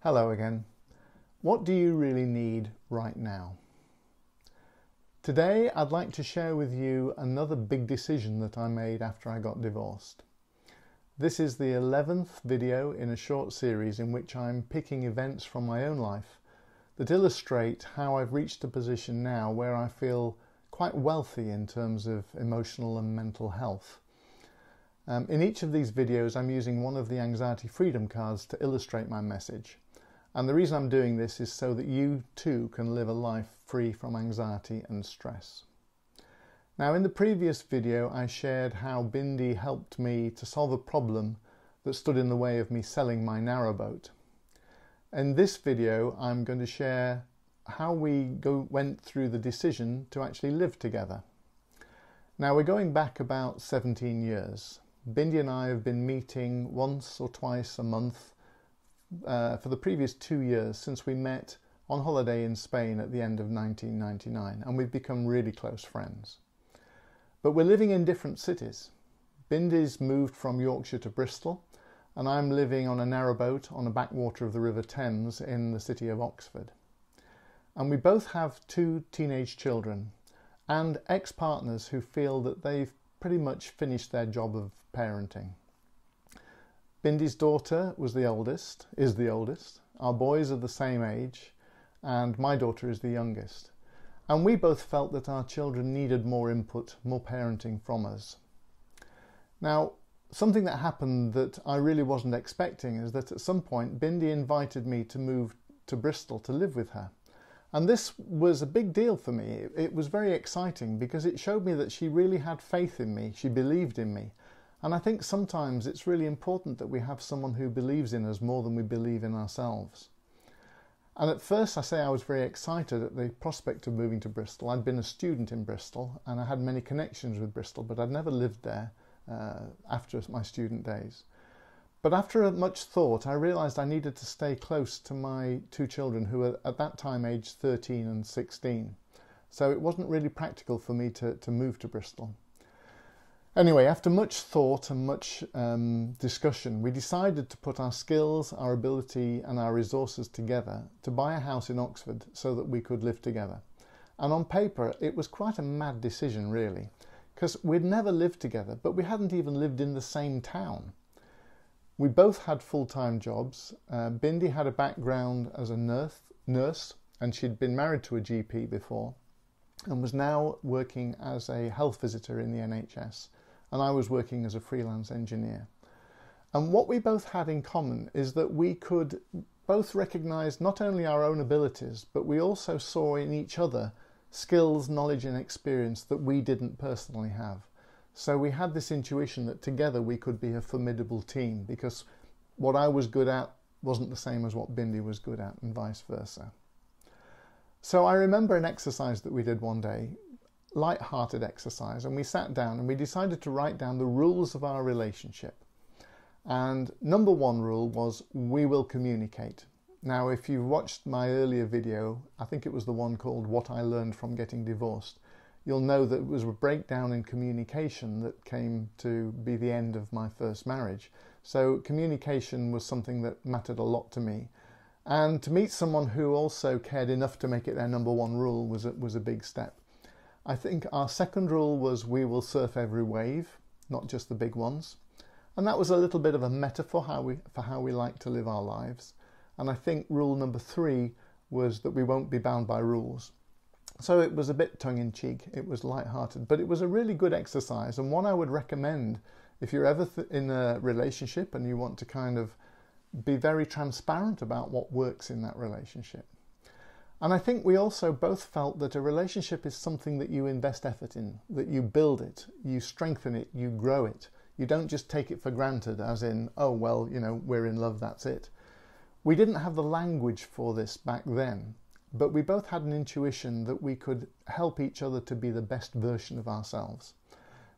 Hello again. What do you really need right now? Today I'd like to share with you another big decision that I made after I got divorced. This is the 11th video in a short series in which I'm picking events from my own life that illustrate how I've reached a position now where I feel quite wealthy in terms of emotional and mental health. In each of these videos I'm using one of the anxiety freedom cards to illustrate my message. And the reason I'm doing this is so that you too can live a life free from anxiety and stress. Now, in the previous video I shared how Bindi helped me to solve a problem that stood in the way of me selling my narrowboat. In this video I'm going to share how we went through the decision to actually live together. Now, we're going back about 17 years. Bindi and I have been meeting once or twice a month for the previous 2 years since we met on holiday in Spain at the end of 1999, and we've become really close friends. But we're living in different cities. Bindi's moved from Yorkshire to Bristol, and I'm living on a narrowboat on a backwater of the River Thames in the city of Oxford. And we both have 2 teenage children and ex-partners who feel that they've pretty much finished their job of parenting. Bindi's daughter is the oldest. Our boys are the same age, and my daughter is the youngest. And we both felt that our children needed more input, more parenting from us. Now, something that happened that I really wasn't expecting is that at some point Bindi invited me to move to Bristol to live with her. And this was a big deal for me. It was very exciting because it showed me that she really had faith in me. She believed in me. And I think sometimes it's really important that we have someone who believes in us more than we believe in ourselves. And at first I was very excited at the prospect of moving to Bristol. I'd been a student in Bristol and I had many connections with Bristol, but I'd never lived there after my student days. But after much thought, I realised I needed to stay close to my 2 children who were at that time aged 13 and 16. So it wasn't really practical for me to move to Bristol. Anyway, after much thought and much discussion, we decided to put our skills, our ability and our resources together to buy a house in Oxford so that we could live together. And on paper, it was quite a mad decision, really, because we'd never lived together, but we hadn't even lived in the same town. We both had full-time jobs. Bindi had a background as a nurse, and she'd been married to a GP before and was now working as a health visitor in the NHS. And I was working as a freelance engineer. And what we both had in common is that we could both recognise not only our own abilities, but we also saw in each other skills, knowledge and experience that we didn't personally have. So we had this intuition that together we could be a formidable team, because what I was good at wasn't the same as what Bindi was good at, and vice versa. So I remember an exercise that we did one day, light-hearted exercise, and we sat down and we decided to write down the rules of our relationship. And number 1 rule was, we will communicate. Now, if you've watched my earlier video, I think it was the one called What I Learned from Getting Divorced, you'll know that it was a breakdown in communication that came to be the end of my first marriage. So communication was something that mattered a lot to me. And to meet someone who also cared enough to make it their number 1 rule was a big step. I think our second rule was, we will surf every wave, not just the big ones. And that was a little bit of a metaphor for how we like to live our lives. And I think rule number 3 was that we won't be bound by rules. So it was a bit tongue-in-cheek, it was light-hearted, but it was a really good exercise, and one I would recommend if you're ever in a relationship and you want to kind of be very transparent about what works in that relationship. And I think we also both felt that a relationship is something that you invest effort in, that you build it, you strengthen it, you grow it. You don't just take it for granted as in, oh, well, you know, we're in love, that's it. We didn't have the language for this back then, but we both had an intuition that we could help each other to be the best version of ourselves.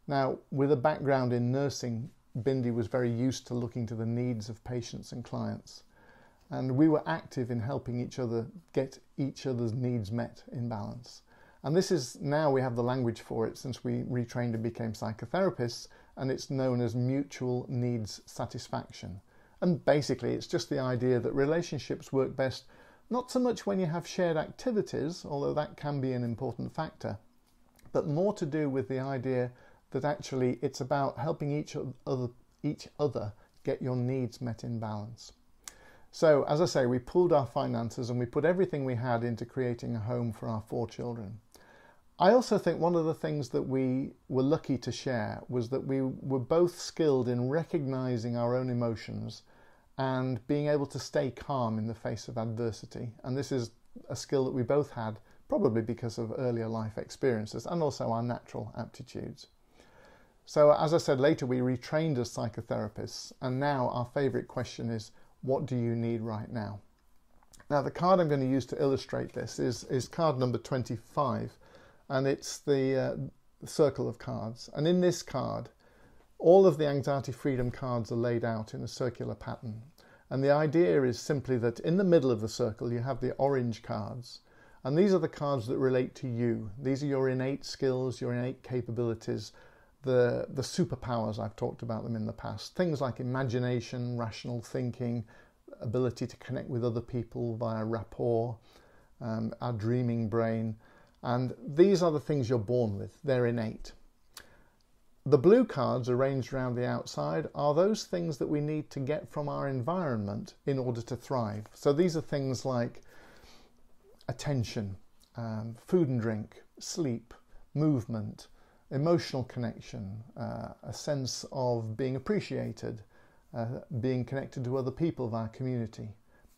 Now, with a background in nursing, Bindi was very used to looking to the needs of patients and clients. And we were active in helping each other get each other's needs met in balance. And this is, now we have the language for it since we retrained and became psychotherapists, and it's known as mutual needs satisfaction. And basically, it's just the idea that relationships work best not so much when you have shared activities, although that can be an important factor, but more to do with the idea that actually it's about helping each other get your needs met in balance. So, as I say, we pooled our finances and we put everything we had into creating a home for our 4 children. I also think one of the things that we were lucky to share was that we were both skilled in recognizing our own emotions and being able to stay calm in the face of adversity. And this is a skill that we both had, probably because of earlier life experiences and also our natural aptitudes. So, as I said, later we retrained as psychotherapists, and now our favourite question is, what do you need right now? Now, the card I'm going to use to illustrate this is card number 25, and it's the circle of cards. And in this card, all of the anxiety freedom cards are laid out in a circular pattern. And the idea is simply that in the middle of the circle you have the orange cards. And these are the cards that relate to you. These are your innate skills, your innate capabilities, the superpowers. I've talked about them in the past. Things like imagination, rational thinking, ability to connect with other people via rapport, our dreaming brain. And these are the things you're born with. They're innate. The blue cards arranged around the outside are those things that we need to get from our environment in order to thrive. So these are things like attention, food and drink, sleep, movement, emotional connection, a sense of being appreciated, being connected to other people of our community,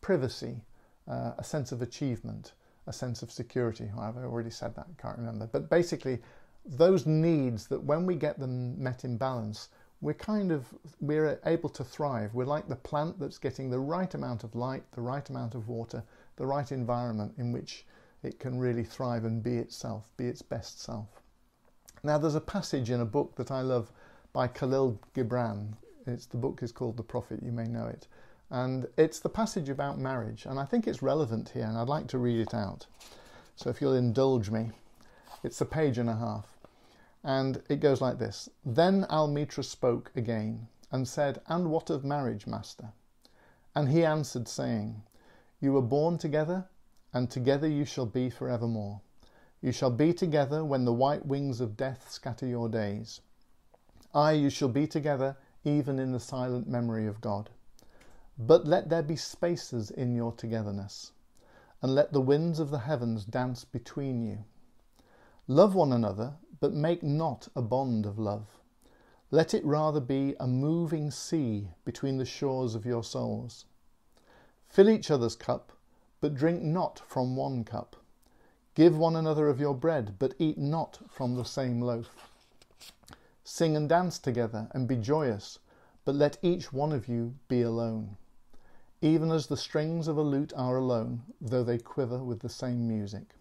privacy, a sense of achievement, a sense of security. I've already said that, I can't remember. But basically, those needs that when we get them met in balance, we're able to thrive. We're like the plant that's getting the right amount of light, the right amount of water, the right environment in which it can really thrive and be itself, be its best self. Now, there's a passage in a book that I love by Khalil Gibran. The book is called The Prophet, you may know it. And it's the passage about marriage, and I think it's relevant here, and I'd like to read it out. So if you'll indulge me, it's a page and a half. And it goes like this. Then Almitra spoke again and said, "And what of marriage, master?" And he answered, saying, "You were born together, and together you shall be forevermore. You shall be together when the white wings of death scatter your days. Aye, you shall be together even in the silent memory of God. But let there be spaces in your togetherness, and let the winds of the heavens dance between you. Love one another, but make not a bond of love. Let it rather be a moving sea between the shores of your souls. Fill each other's cup, but drink not from one cup. Give one another of your bread, but eat not from the same loaf. Sing and dance together, and be joyous, but let each one of you be alone, even as the strings of a lute are alone, though they quiver with the same music.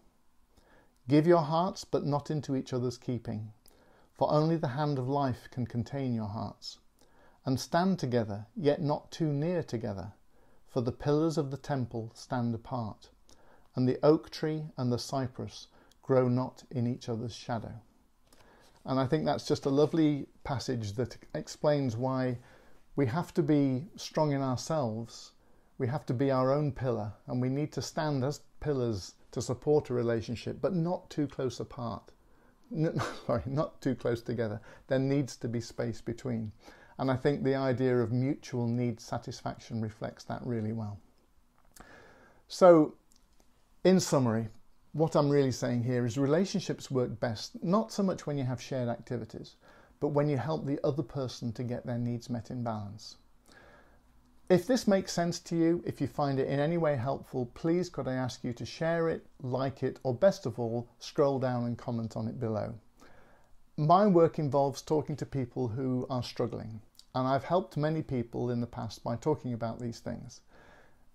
Give your hearts, but not into each other's keeping, for only the hand of life can contain your hearts. And stand together, yet not too near together, for the pillars of the temple stand apart, and the oak tree and the cypress grow not in each other's shadow." And I think that's just a lovely passage that explains why we have to be strong in ourselves. We have to be our own pillar, and we need to stand as pillars to support a relationship, but not too close apart. Not too close together. There needs to be space between. And I think the idea of mutual need satisfaction reflects that really well. So, in summary, what I'm really saying here is relationships work best, not so much when you have shared activities, but when you help the other person to get their needs met in balance. If this makes sense to you, if you find it in any way helpful, please could I ask you to share it, like it, or best of all, scroll down and comment on it below. My work involves talking to people who are struggling, and I've helped many people in the past by talking about these things.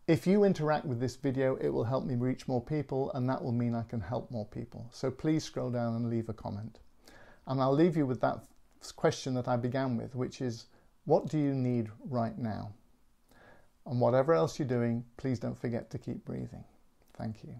If you interact with this video, it will help me reach more people, and that will mean I can help more people. So please scroll down and leave a comment. And I'll leave you with that question that I began with, which is, what do you need right now? And whatever else you're doing, please don't forget to keep breathing. Thank you.